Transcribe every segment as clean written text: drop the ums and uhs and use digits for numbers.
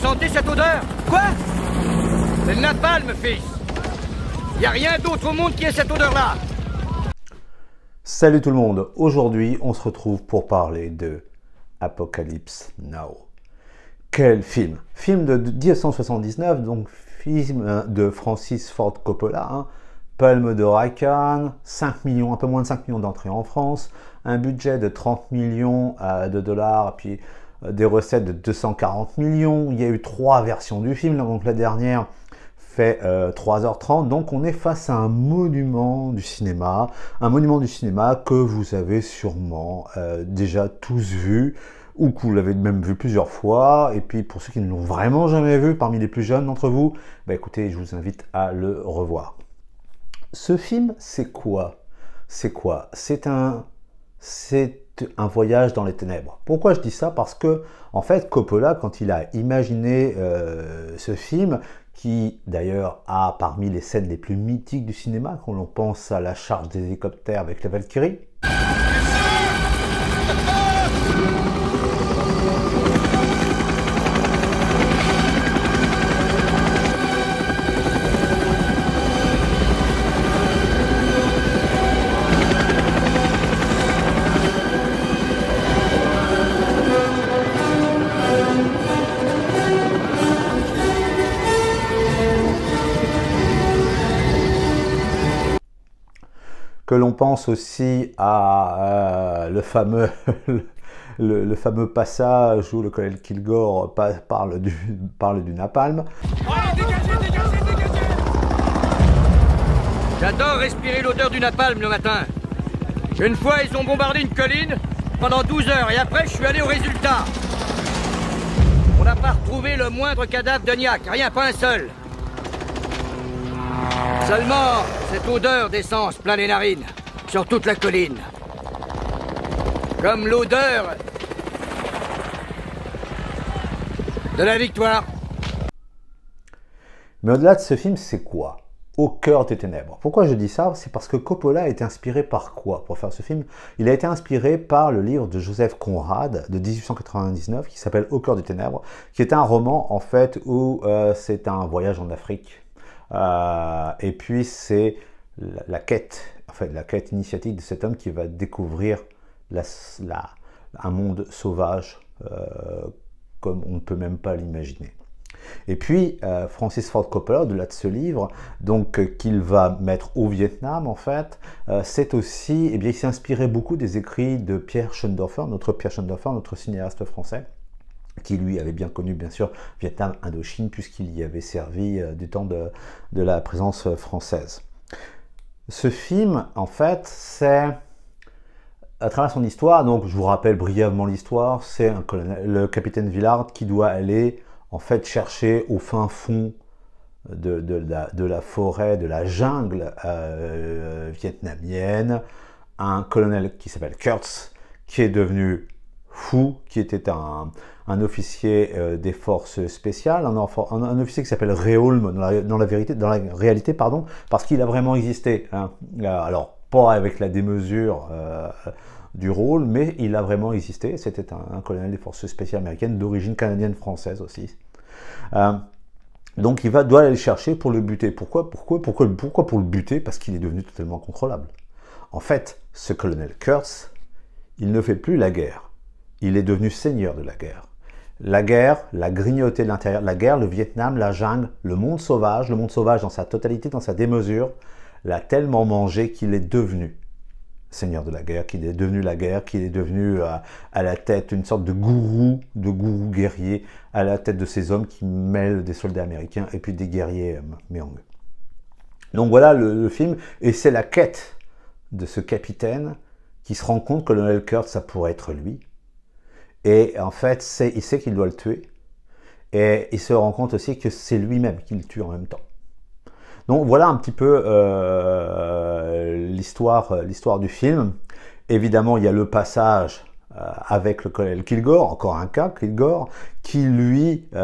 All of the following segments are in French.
sentez cette odeur? Quoi? C'est le napalm, fils. Y a rien d'autre au monde qui ait cette odeur-là. Salut tout le monde, aujourd'hui on se retrouve pour parler de Apocalypse Now. Quel film! Film de 1979, donc film de Francis Ford Coppola, hein. Palme d'Or à Cannes, 5 millions, un peu moins de 5 millions d'entrées en France, un budget de 30 millions de dollars, puis des recettes de 240 millions. Il y a eu 3 versions du film, donc la dernière fait 3h30, donc on est face à un monument du cinéma que vous avez sûrement déjà tous vu, ou que vous l'avez même vu plusieurs fois. Et puis pour ceux qui ne l'ont vraiment jamais vu, parmi les plus jeunes d'entre vous, bah écoutez, je vous invite à le revoir. Ce film, c'est quoi? C'est un voyage dans les ténèbres. Pourquoi je dis ça? Parce que, en fait, Coppola, quand il a imaginé ce film, qui d'ailleurs a parmi les scènes les plus mythiques du cinéma, quand l'on pense à la charge des hélicoptères avec la Valkyrie, que l'on pense aussi à le fameux le fameux passage où le colonel Kilgore parle du napalm. Dégagez! J'adore respirer l'odeur du napalm le matin. Une fois, ils ont bombardé une colline pendant 12 heures et après, je suis allé au résultat. On n'a pas retrouvé le moindre cadavre de Niac, rien, pas un seul. Seulement, cette odeur d'essence plein les narines, sur toute la colline. Comme l'odeur de la victoire. Mais au-delà de ce film, c'est quoi? Au cœur des ténèbres. Pourquoi je dis ça? C'est parce que Coppola a été inspiré par quoi pour faire ce film? Il a été inspiré par le livre de Joseph Conrad de 1899 qui s'appelle Au cœur des ténèbres, qui est un roman en fait où c'est un voyage en Afrique. Et puis c'est la quête initiatique de cet homme qui va découvrir un monde sauvage comme on ne peut même pas l'imaginer. Et puis Francis Ford Coppola, au-delà de ce livre, donc qu'il va mettre au Vietnam en fait, c'est aussi, eh bien, il s'est inspiré beaucoup des écrits de Pierre Schoendorfer, notre cinéaste français, qui lui avait bien connu, bien sûr, Vietnam, Indochine, puisqu'il y avait servi du temps de la présence française. Ce film, en fait, c'est, à travers son histoire, donc je vous rappelle brièvement l'histoire, c'est le capitaine Villard qui doit aller, en fait, chercher au fin fond de la forêt, de la jungle vietnamienne, un colonel qui s'appelle Kurtz, qui est devenu fou, qui était un officier des forces spéciales, un officier qui s'appelle Réaulme dans la réalité, pardon, parce qu'il a vraiment existé, hein. Alors pas avec la démesure du rôle, mais il a vraiment existé. C'était un colonel des forces spéciales américaines d'origine canadienne-française aussi. Donc il doit aller le chercher pour le buter. Pourquoi pour le buter? Parce qu'il est devenu totalement incontrôlable. En fait, ce colonel Kurtz, il ne fait plus la guerre. Il est devenu seigneur de la guerre. La guerre, la grignauté de l'intérieur, la guerre, le Vietnam, la jungle, le monde sauvage dans sa totalité, dans sa démesure, l'a tellement mangé qu'il est devenu seigneur de la guerre, qu'il est devenu à la tête une sorte de gourou guerrier, à la tête de ces hommes qui mêlent des soldats américains et puis des guerriers Meong. Donc voilà le film, et c'est la quête de ce capitaine qui se rend compte que le colonel Kurtz, ça pourrait être lui. Et en fait, il sait qu'il doit le tuer. Et il se rend compte aussi que c'est lui-même qui le tue en même temps. Donc voilà un petit peu l'histoire du film. Évidemment, il y a le passage avec le colonel Kilgore, encore un cas, Kilgore, qui lui, il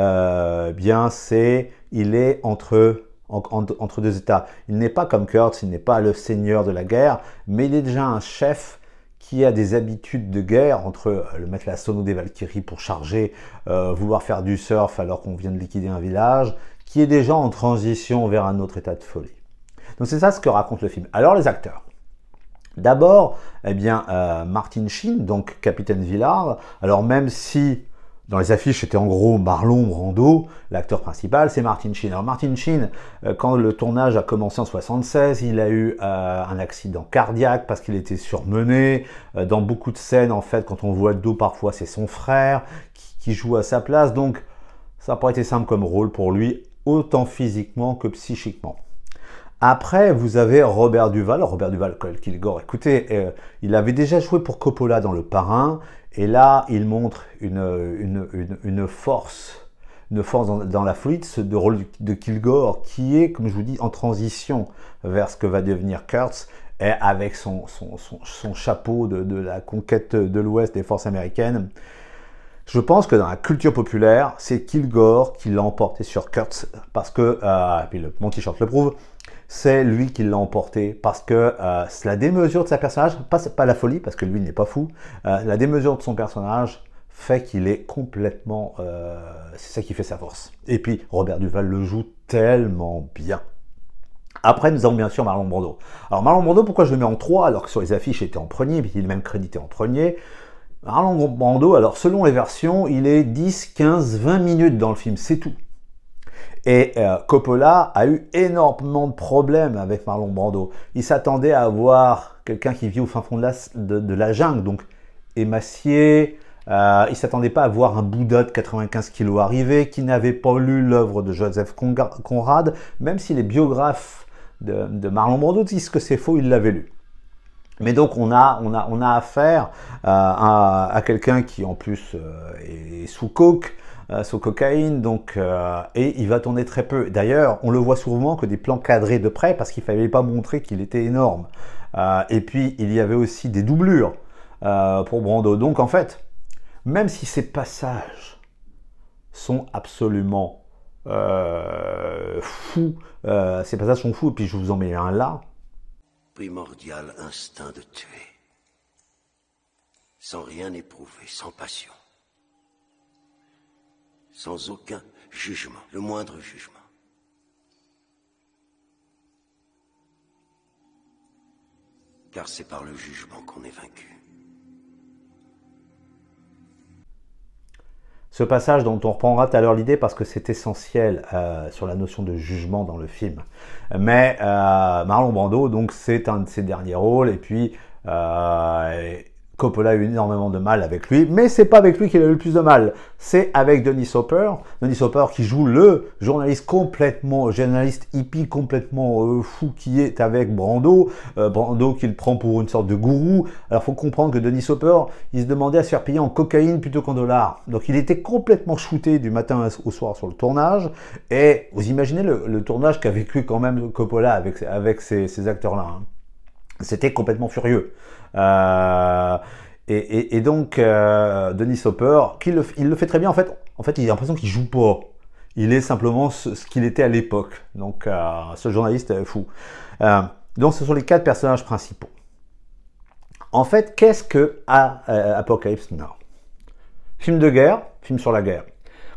est entre deux états. Il n'est pas comme Kurtz, il n'est pas le seigneur de la guerre, mais il est déjà un chef qui a des habitudes de guerre, entre le mettre la sono des Valkyries pour charger, vouloir faire du surf alors qu'on vient de liquider un village, qui est déjà en transition vers un autre état de folie. Donc c'est ça ce que raconte le film. Alors les acteurs. D'abord, eh bien, Martin Sheen, donc Capitaine Villard. Alors même si dans les affiches c'était en gros Marlon Brando, l'acteur principal c'est Martin Sheen. Alors Martin Sheen, quand le tournage a commencé en 76, il a eu un accident cardiaque parce qu'il était surmené. Dans beaucoup de scènes, en fait, quand on voit le dos, parfois c'est son frère qui joue à sa place. Donc ça n'a pas été simple comme rôle pour lui, autant physiquement que psychiquement. Après, vous avez Robert Duvall, Cole Kilgore. Écoutez, il avait déjà joué pour Coppola dans Le Parrain, et là, il montre une force dans la folie de rôle de Kilgore, qui est, comme je vous dis, en transition vers ce que va devenir Kurtz, et avec son chapeau de la conquête de l'Ouest des forces américaines. Je pense que dans la culture populaire, c'est Kilgore qui l'a emporté sur Kurtz, parce que, et puis mon t-shirt le prouve, c'est lui qui l'a emporté parce que la démesure de sa personnage, pas la folie parce que lui n'est pas fou, la démesure de son personnage fait qu'il est complètement, c'est ça qui fait sa force. Et puis Robert Duvall le joue tellement bien. Après nous avons bien sûr Marlon Brando. Alors Marlon Brando, pourquoi je le mets en 3 alors que sur les affiches il était en premier, puis il est même crédité en premier. Marlon Brando, alors selon les versions, il est 10, 15, 20 minutes dans le film, c'est tout. Et Coppola a eu énormément de problèmes avec Marlon Brando. Il s'attendait à avoir quelqu'un qui vit au fin fond de la jungle, donc émacié. Il ne s'attendait pas à voir un Bouddha de 95 kilos arriver, qui n'avait pas lu l'œuvre de Joseph Conrad, même si les biographes de Marlon Brando disent que c'est faux, il l'avait lu. Mais donc on a affaire à quelqu'un qui en plus est sous coke, sous cocaïne, donc, et il va tourner très peu. D'ailleurs, on le voit souvent que des plans cadrés de près parce qu'il ne fallait pas montrer qu'il était énorme. Et puis, il y avait aussi des doublures pour Brando. Donc, en fait, même si ces passages sont absolument fous, ces passages sont fous, et puis je vous en mets un là. Primordial instinct de tuer, sans rien éprouver, sans passion. Sans aucun jugement, le moindre jugement. Car c'est par le jugement qu'on est vaincu. Ce passage dont on reprendra tout à l'heure l'idée parce que c'est essentiel sur la notion de jugement dans le film. Mais Marlon Brando, donc c'est un de ses derniers rôles, et puis Coppola a eu énormément de mal avec lui, mais c'est pas avec lui qu'il a eu le plus de mal, c'est avec Dennis Hopper qui joue le journaliste hippie complètement fou qui est avec Brando, Brando qui le prend pour une sorte de gourou. Alors faut comprendre que Dennis Hopper, il se demandait à se faire payer en cocaïne plutôt qu'en dollars, donc il était complètement shooté du matin au soir sur le tournage, et vous imaginez le tournage qu'a vécu quand même Coppola avec ces acteurs-là, hein. C'était complètement furieux. Et donc, Dennis Hopper, il le fait très bien. En fait, il a l'impression qu'il joue pas. Il est simplement ce qu'il était à l'époque. Donc, ce journaliste est fou. Donc, ce sont les 4 personnages principaux. En fait, qu'est-ce que Apocalypse Now? Film de guerre, film sur la guerre.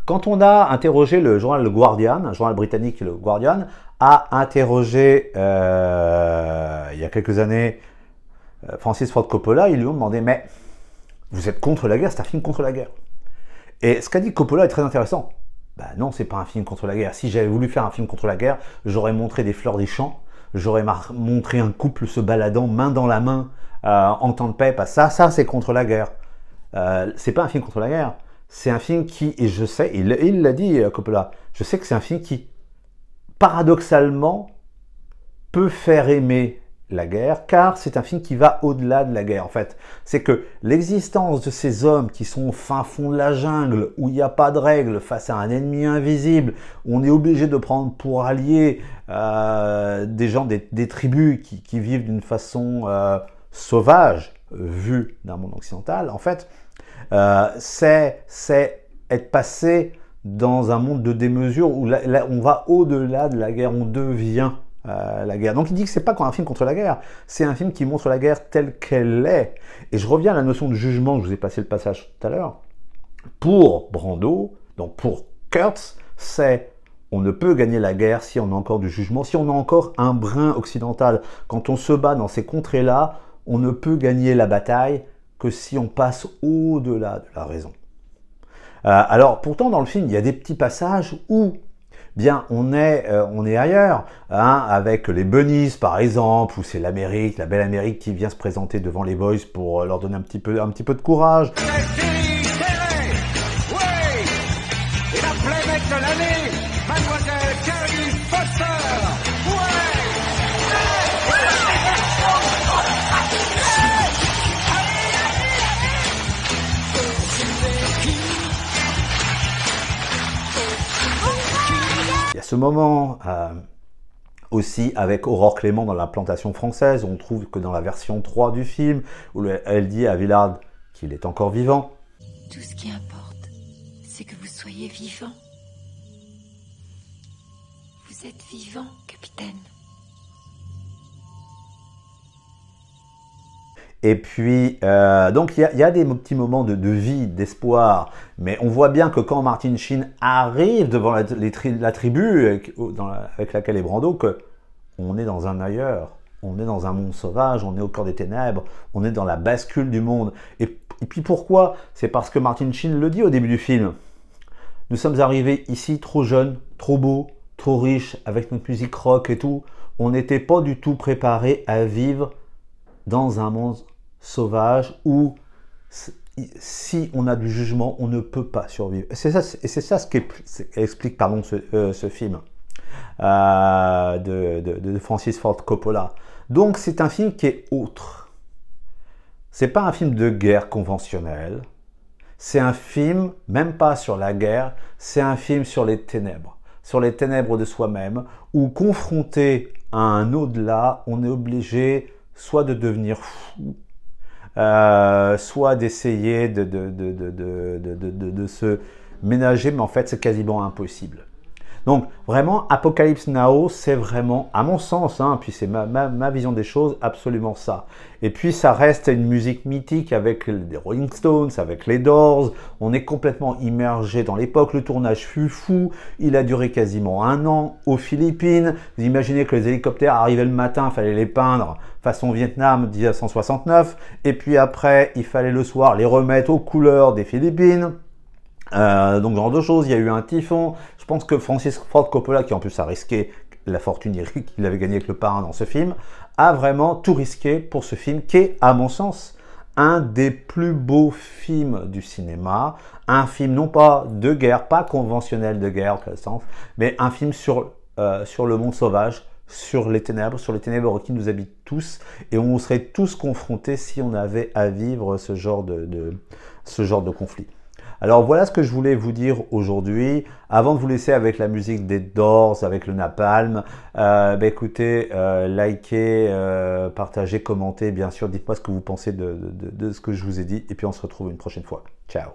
Quand on a interrogé le journal Le Guardian, un journal britannique, le Guardian, a interrogé il y a quelques années Francis Ford Coppola, ils lui ont demandé « Mais vous êtes contre la guerre, c'est un film contre la guerre. » Et ce qu'a dit Coppola est très intéressant. Ben non, c'est pas un film contre la guerre. Si j'avais voulu faire un film contre la guerre, j'aurais montré des fleurs des champs, j'aurais montré un couple se baladant main dans la main en temps de paix. Ça c'est contre la guerre. C'est pas un film contre la guerre. C'est un film qui, et je sais, il l'a dit Coppola, je sais que c'est un film qui, paradoxalement, peut faire aimer la guerre, car c'est un film qui va au-delà de la guerre. En fait, c'est que l'existence de ces hommes qui sont au fin fond de la jungle, où il n'y a pas de règles, face à un ennemi invisible, où on est obligé de prendre pour alliés des gens, des tribus qui vivent d'une façon sauvage, vue d'un monde occidental, en fait, c'est être passé dans un monde de démesure où là, on va au-delà de la guerre, on devient la guerre. Donc il dit que c'est pas un film contre la guerre, c'est un film qui montre la guerre telle qu'elle est. Et je reviens à la notion de jugement, je vous ai passé le passage tout à l'heure. Pour Brando, donc pour Kurtz, c'est on ne peut gagner la guerre si on a encore du jugement, si on a encore un brin occidental. Quand on se bat dans ces contrées-là, on ne peut gagner la bataille que si on passe au-delà de la raison. Alors pourtant dans le film, il y a des petits passages où bien on est ailleurs, hein, avec les bunnies par exemple, où c'est l'Amérique, la belle Amérique qui vient se présenter devant les boys pour leur donner un petit peu de courage. Il y a ce moment aussi avec Aurore Clément dans la plantation française, on trouve que dans la version 3 du film, où elle dit à Villard qu'il est encore vivant. Tout ce qui importe, c'est que vous soyez vivant. Vous êtes vivant, capitaine. Et puis, donc il y a des petits moments de vie, d'espoir, mais on voit bien que quand Martin Sheen arrive devant la tribu avec laquelle est Brando, qu'on est dans un ailleurs, on est dans un monde sauvage, on est au cœur des ténèbres, on est dans la bascule du monde. Et puis pourquoi? C'est parce que Martin Sheen le dit au début du film. Nous sommes arrivés ici trop jeunes, trop beaux, trop riches, avec notre musique rock et tout. On n'était pas du tout préparés à vivre dans un monde sauvage où si on a du jugement, on ne peut pas survivre. Et c'est ça ce qu'explique ce film de Francis Ford Coppola. Donc c'est un film qui est autre. C'est pas un film de guerre conventionnel. C'est un film, même pas sur la guerre, c'est un film sur les ténèbres de soi-même, où confronté à un au-delà, on est obligé soit de devenir fou, soit d'essayer de se ménager, mais en fait c'est quasiment impossible. Donc vraiment, Apocalypse Now, c'est vraiment, à mon sens, hein, puis c'est ma vision des choses, absolument ça. Et puis ça reste une musique mythique avec les Rolling Stones, avec les Doors, on est complètement immergé dans l'époque, le tournage fut fou, il a duré quasiment 1 an aux Philippines, vous imaginez que les hélicoptères arrivaient le matin, il fallait les peindre façon Vietnam 1969, et puis après, il fallait le soir les remettre aux couleurs des Philippines. Donc genre de choses, il y a eu un typhon. Je pense que Francis Ford Coppola, qui en plus a risqué la fortune qu'il avait gagnée avec Le Parrain dans ce film, a vraiment tout risqué pour ce film qui est, à mon sens, un des plus beaux films du cinéma. Un film non pas de guerre, pas conventionnel de guerre en quel sens, mais un film sur le monde sauvage, sur les ténèbres qui nous habitent tous, et on serait tous confrontés si on avait à vivre ce genre de conflit. Alors voilà ce que je voulais vous dire aujourd'hui. Avant de vous laisser avec la musique des Doors, avec le Napalm, écoutez, likez, partagez, commentez, bien sûr, dites-moi ce que vous pensez de ce que je vous ai dit, et puis on se retrouve une prochaine fois. Ciao.